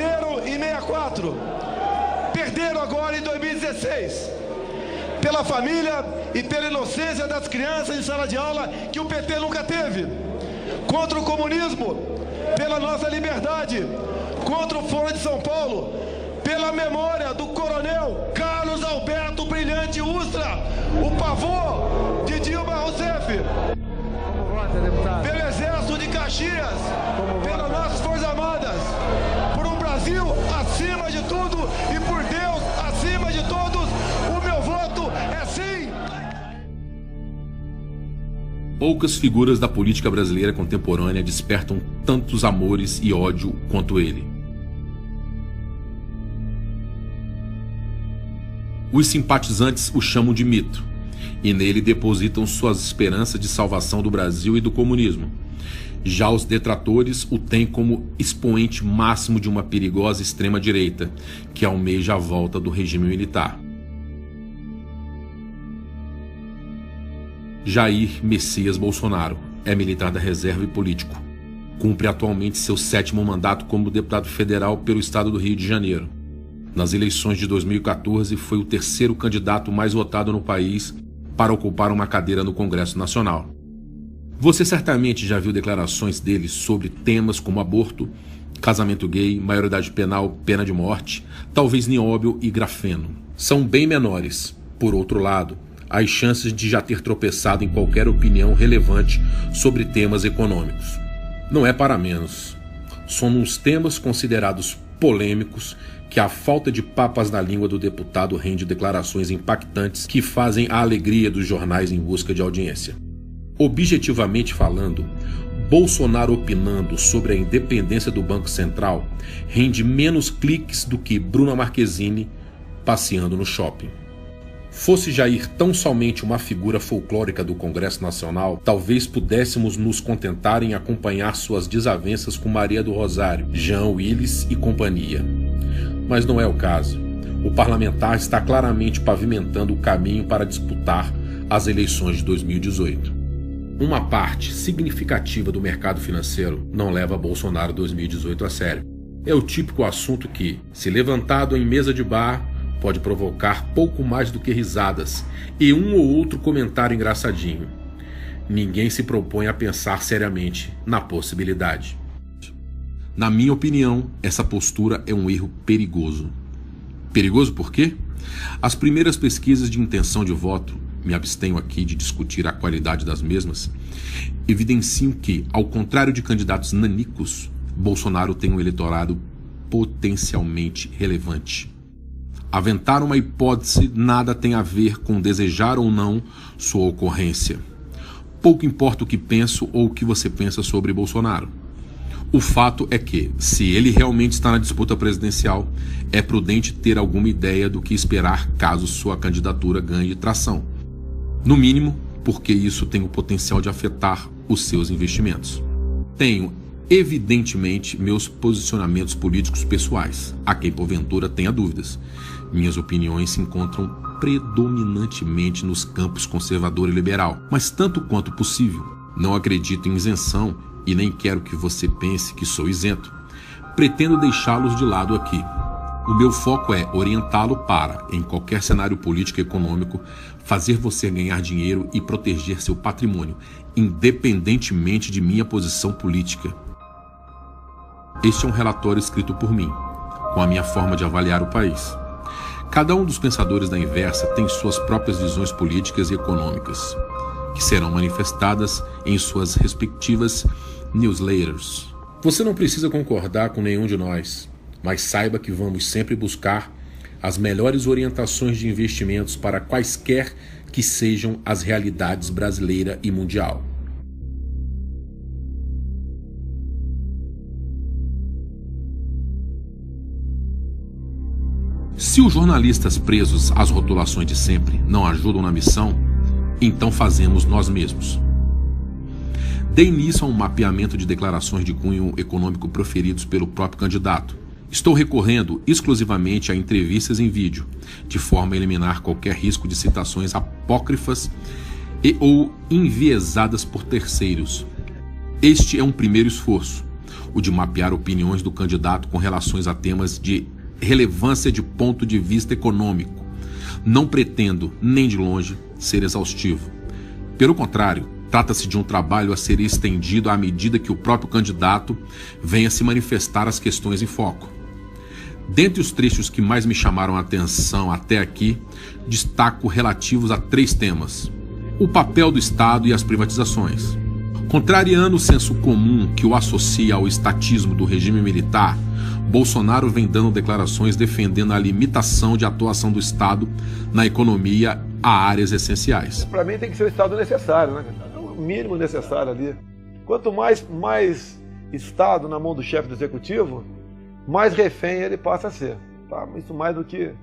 perderam em 64, perderam agora em 2016, pela família e pela inocência das crianças em sala de aula que o PT nunca teve, contra o comunismo, pela nossa liberdade, contra o Fórum de São Paulo, pela memória do coronel Carlos Alberto Brilhante Ustra, o pavô de Dilma Rousseff, pelo Exército de Caxias, pelas nossas Forças Armadas, por um Brasil acima de tudo e por Deus acima de todos, o meu voto é sim! Poucas figuras da política brasileira contemporânea despertam tantos amores e ódio quanto ele. Os simpatizantes o chamam de mito, e nele depositam suas esperanças de salvação do Brasil e do comunismo. Já os detratores o têm como expoente máximo de uma perigosa extrema-direita, que almeja a volta do regime militar. Jair Messias Bolsonaro é militar da reserva e político. Cumpre atualmente seu 7º mandato como deputado federal pelo estado do Rio de Janeiro. Nas eleições de 2014, foi o 3º candidato mais votado no país para ocupar uma cadeira no Congresso Nacional. Você certamente já viu declarações dele sobre temas como aborto, casamento gay, maioridade penal, pena de morte, talvez nióbio e grafeno. São bem menores, por outro lado, as chances de já ter tropeçado em qualquer opinião relevante sobre temas econômicos. Não é para menos. São nos temas considerados polêmicos que a falta de papas na língua do deputado rende declarações impactantes que fazem a alegria dos jornais em busca de audiência. Objetivamente falando, Bolsonaro opinando sobre a independência do Banco Central rende menos cliques do que Bruna Marquezine passeando no shopping. Fosse Jair tão somente uma figura folclórica do Congresso Nacional, talvez pudéssemos nos contentar em acompanhar suas desavenças com Maria do Rosário, Jean Willis e companhia. Mas não é o caso. O parlamentar está claramente pavimentando o caminho para disputar as eleições de 2018. Uma parte significativa do mercado financeiro não leva Bolsonaro 2018 a sério. É o típico assunto que, se levantado em mesa de bar, pode provocar pouco mais do que risadas e um ou outro comentário engraçadinho. Ninguém se propõe a pensar seriamente na possibilidade. Na minha opinião, essa postura é um erro perigoso. Perigoso por quê? As primeiras pesquisas de intenção de voto, me abstenho aqui de discutir a qualidade das mesmas, evidenciam que, ao contrário de candidatos nanicos, Bolsonaro tem um eleitorado potencialmente relevante. Aventar uma hipótese nada tem a ver com desejar ou não sua ocorrência. Pouco importa o que penso ou o que você pensa sobre Bolsonaro. O fato é que, se ele realmente está na disputa presidencial, é prudente ter alguma ideia do que esperar caso sua candidatura ganhe tração. No mínimo, porque isso tem o potencial de afetar os seus investimentos. Tenho, evidentemente, meus posicionamentos políticos pessoais, a quem porventura tenha dúvidas. Minhas opiniões se encontram predominantemente nos campos conservador e liberal, mas tanto quanto possível. Não acredito em isenção e nem quero que você pense que sou isento. Pretendo deixá-los de lado aqui. O meu foco é orientá-lo para, em qualquer cenário político e econômico, fazer você ganhar dinheiro e proteger seu patrimônio, independentemente de minha posição política. Este é um relatório escrito por mim, com a minha forma de avaliar o país. Cada um dos pensadores da Inversa tem suas próprias visões políticas e econômicas, que serão manifestadas em suas respectivas newsletters. Você não precisa concordar com nenhum de nós, mas saiba que vamos sempre buscar as melhores orientações de investimentos para quaisquer que sejam as realidades brasileira e mundial. Se os jornalistas presos às rotulações de sempre não ajudam na missão, então fazemos nós mesmos. Dei início a um mapeamento de declarações de cunho econômico proferidos pelo próprio candidato. Estou recorrendo exclusivamente a entrevistas em vídeo, de forma a eliminar qualquer risco de citações apócrifas e ou enviesadas por terceiros. Este é um primeiro esforço, o de mapear opiniões do candidato com relações a temas de relevância de ponto de vista econômico. Não pretendo, nem de longe, ser exaustivo. Pelo contrário, trata-se de um trabalho a ser estendido à medida que o próprio candidato venha se manifestar as questões em foco. Dentre os trechos que mais me chamaram a atenção até aqui, destaco relativos a 3 temas: o papel do Estado e as privatizações. Contrariando o senso comum que o associa ao estatismo do regime militar, Bolsonaro vem dando declarações defendendo a limitação de atuação do Estado na economia a áreas essenciais. Para mim tem que ser o Estado necessário, né? O mínimo necessário ali. Quanto mais Estado na mão do chefe do executivo, mais refém ele passa a ser. Tá? Isso mais do que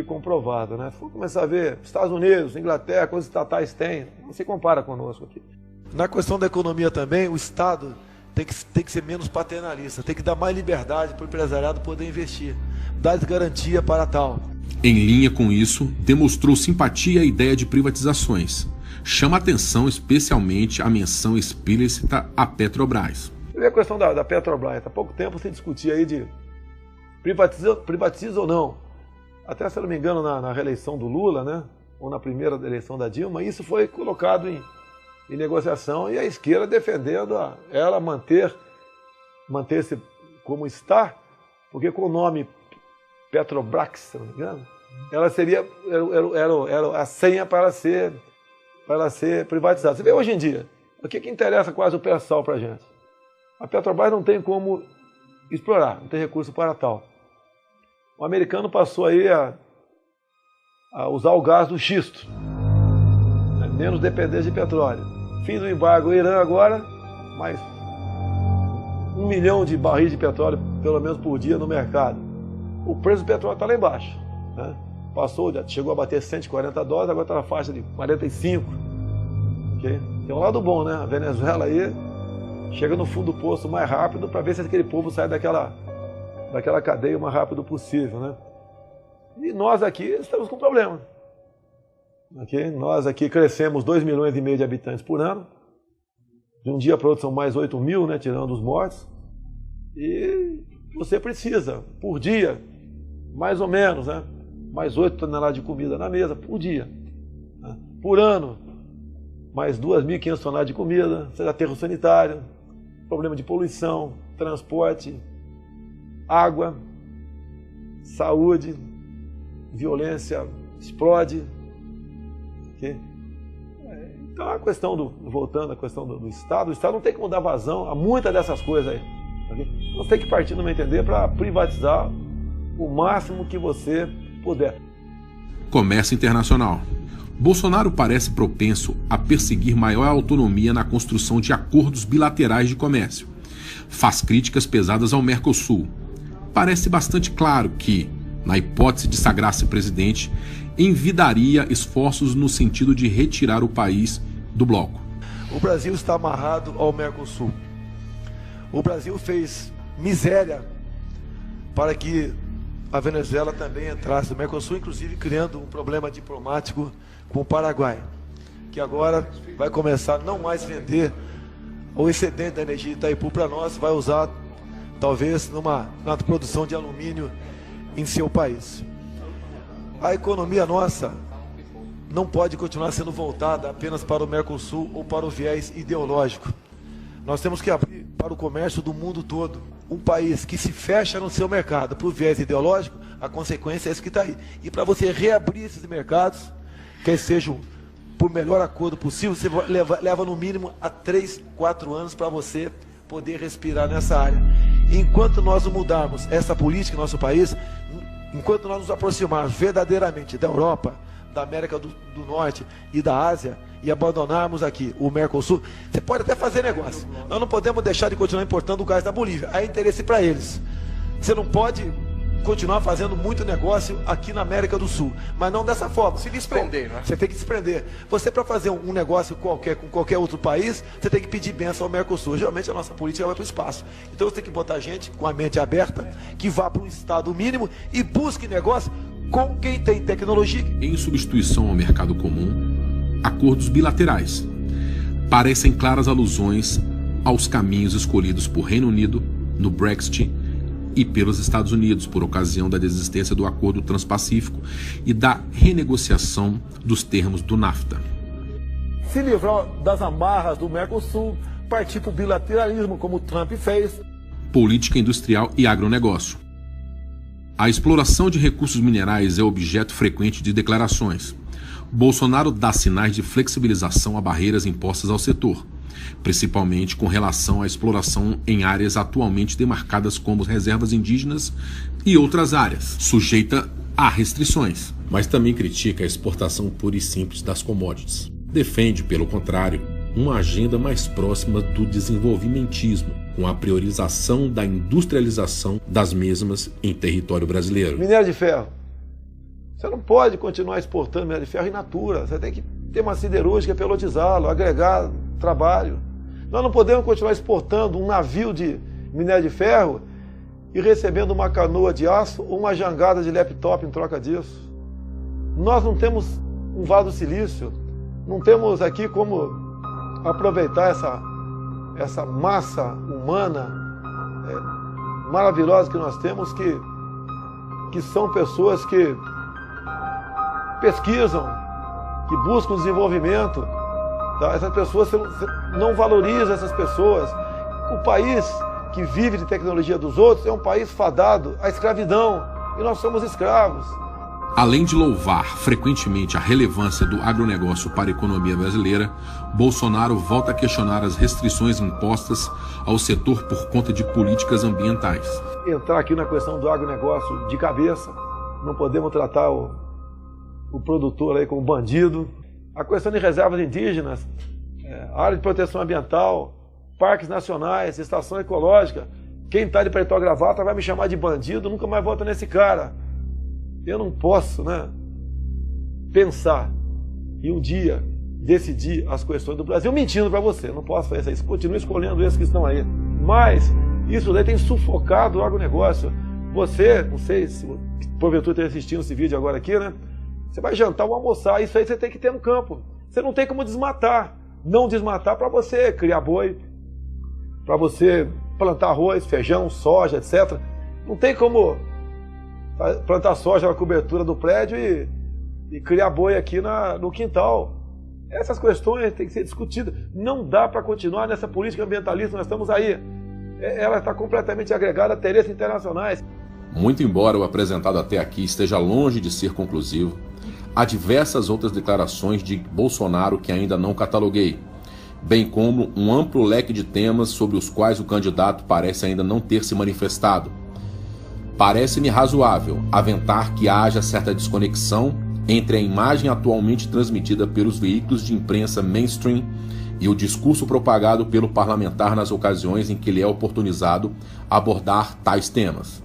comprovado, né? Se for começar a ver Estados Unidos, Inglaterra, quantos estatais tem, não se compara conosco aqui. Na questão da economia também, o Estado tem que ser menos paternalista, tem que dar mais liberdade para o empresariado poder investir, dar garantia para tal. Em linha com isso, demonstrou simpatia à ideia de privatizações. Chama atenção especialmente a menção explícita à Petrobras. E a questão da Petrobras, há pouco tempo se discutia aí de privatiza ou não. Até, se eu não me engano, na reeleição do Lula, né? Ou na primeira eleição da Dilma, isso foi colocado em negociação e a esquerda defendendo ela manter-se como está, porque com o nome Petrobras, se não me engano, ela era a senha para ela ser privatizada. Você vê hoje em dia, o que interessa quase o pré-sal para a gente? A Petrobras não tem como explorar, não tem recurso para tal. O americano passou aí a usar o gás do xisto, né? Menos dependência de petróleo. Fim do embargo, o Irã agora, mais 1 milhão de barris de petróleo, pelo menos por dia, no mercado. O preço do petróleo está lá embaixo, né? Chegou a bater $140, agora está na faixa de 45. Okay? Tem um lado bom, né? A Venezuela aí chega no fundo do poço mais rápido para ver se aquele povo sai daquela cadeia o mais rápido possível, né? E nós aqui estamos com problema. Okay? Nós aqui crescemos 2,5 milhões de habitantes por ano. De um dia para o outro são mais 8 mil, né? Tirando os mortos. E você precisa, por dia, mais ou menos, né? Mais 8 toneladas de comida na mesa por dia. Né? Por ano, mais 2.500 toneladas de comida, seja aterro sanitário, problema de poluição, transporte, água, saúde, violência explode. Okay? Então a questão voltando à questão do Estado, o Estado não tem como dar vazão a muitas dessas coisas aí. Okay? Você tem que partir, no meu entender, para privatizar o máximo que você puder. Comércio internacional. Bolsonaro parece propenso a perseguir maior autonomia na construção de acordos bilaterais de comércio. Faz críticas pesadas ao Mercosul. Parece bastante claro que, na hipótese de sagrar-se presidente, envidaria esforços no sentido de retirar o país do bloco. O Brasil está amarrado ao Mercosul. O Brasil fez miséria para que a Venezuela também entrasse no Mercosul, inclusive criando um problema diplomático com o Paraguai, que agora vai começar a não mais vender o excedente da energia de Itaipu para nós, vai usar talvez na produção de alumínio em seu país. A economia nossa não pode continuar sendo voltada apenas para o Mercosul ou para o viés ideológico. Nós temos que abrir para o comércio do mundo todo. Um país que se fecha no seu mercado para o viés ideológico, a consequência é isso que está aí. E para você reabrir esses mercados, que sejam por melhor acordo possível, você leva no mínimo a 3, 4 anos para você poder respirar nessa área. Enquanto nós não mudarmos essa política em nosso país, enquanto nós nos aproximarmos verdadeiramente da Europa, da América do Norte e da Ásia, e abandonarmos aqui o Mercosul, você pode até fazer negócio. Nós não podemos deixar de continuar importando o gás da Bolívia. Há interesse para eles. Você não pode continuar fazendo muito negócio aqui na América do Sul, mas não dessa forma. Se desprender, né? Você tem que desprender. Você, para fazer um negócio qualquer com qualquer outro país, você tem que pedir bênção ao Mercosul. Geralmente a nossa política vai para o espaço. Então você tem que botar gente com a mente aberta, que vá para um estado mínimo e busque negócio com quem tem tecnologia. Em substituição ao mercado comum, acordos bilaterais. Parecem claras alusões aos caminhos escolhidos por Reino Unido no Brexit e pelos Estados Unidos por ocasião da desistência do Acordo Transpacífico e da renegociação dos termos do NAFTA. Se livrar das amarras do Mercosul, partir para o bilateralismo, como Trump fez. Política industrial e agronegócio. A exploração de recursos minerais é objeto frequente de declarações. Bolsonaro dá sinais de flexibilização a barreiras impostas ao setor, principalmente com relação à exploração em áreas atualmente demarcadas como reservas indígenas e outras áreas, sujeita a restrições, mas também critica a exportação pura e simples das commodities. Defende, pelo contrário, uma agenda mais próxima do desenvolvimentismo, com a priorização da industrialização das mesmas em território brasileiro. Minério de ferro. Você não pode continuar exportando minério de ferro in natura. Você tem que ter uma siderúrgica, pelotizá-lo, agregar trabalho. Nós não podemos continuar exportando um navio de minério de ferro e recebendo uma canoa de aço ou uma jangada de laptop em troca disso. Nós não temos um Vale do Silício, não temos aqui como aproveitar essa massa humana maravilhosa que nós temos, que são pessoas que pesquisam, que buscam desenvolvimento. Tá? Essas pessoas, você não valoriza essas pessoas. O país que vive de tecnologia dos outros é um país fadado à escravidão, e nós somos escravos. Além de louvar frequentemente a relevância do agronegócio para a economia brasileira, Bolsonaro volta a questionar as restrições impostas ao setor por conta de políticas ambientais. Entrar aqui na questão do agronegócio de cabeça, não podemos tratar o produtor aí como bandido. A questão de reservas indígenas, área de proteção ambiental, parques nacionais, estação ecológica. Quem está de paletó e gravata vai me chamar de bandido, nunca mais volta nesse cara. Eu não posso, pensar e um dia decidir as questões do Brasil mentindo para você. Eu não posso fazer isso. Continue escolhendo esses que estão aí. Mas isso daí tem sufocado o agronegócio. Você, não sei se porventura está assistindo esse vídeo agora aqui, Você vai jantar ou almoçar. Isso aí você tem que ter no campo. Você não tem como desmatar. Não desmatar para você criar boi, para você plantar arroz, feijão, soja, etc. Não tem como plantar soja na cobertura do prédio e criar boi aqui no quintal. Essas questões têm que ser discutidas. Não dá para continuar nessa política ambientalista, nós estamos aí. Ela está completamente agregada a interesses internacionais. Muito embora o apresentado até aqui esteja longe de ser conclusivo, há diversas outras declarações de Bolsonaro que ainda não cataloguei, bem como um amplo leque de temas sobre os quais o candidato parece ainda não ter se manifestado. Parece-me razoável aventar que haja certa desconexão entre a imagem atualmente transmitida pelos veículos de imprensa mainstream e o discurso propagado pelo parlamentar nas ocasiões em que lhe é oportunizado abordar tais temas.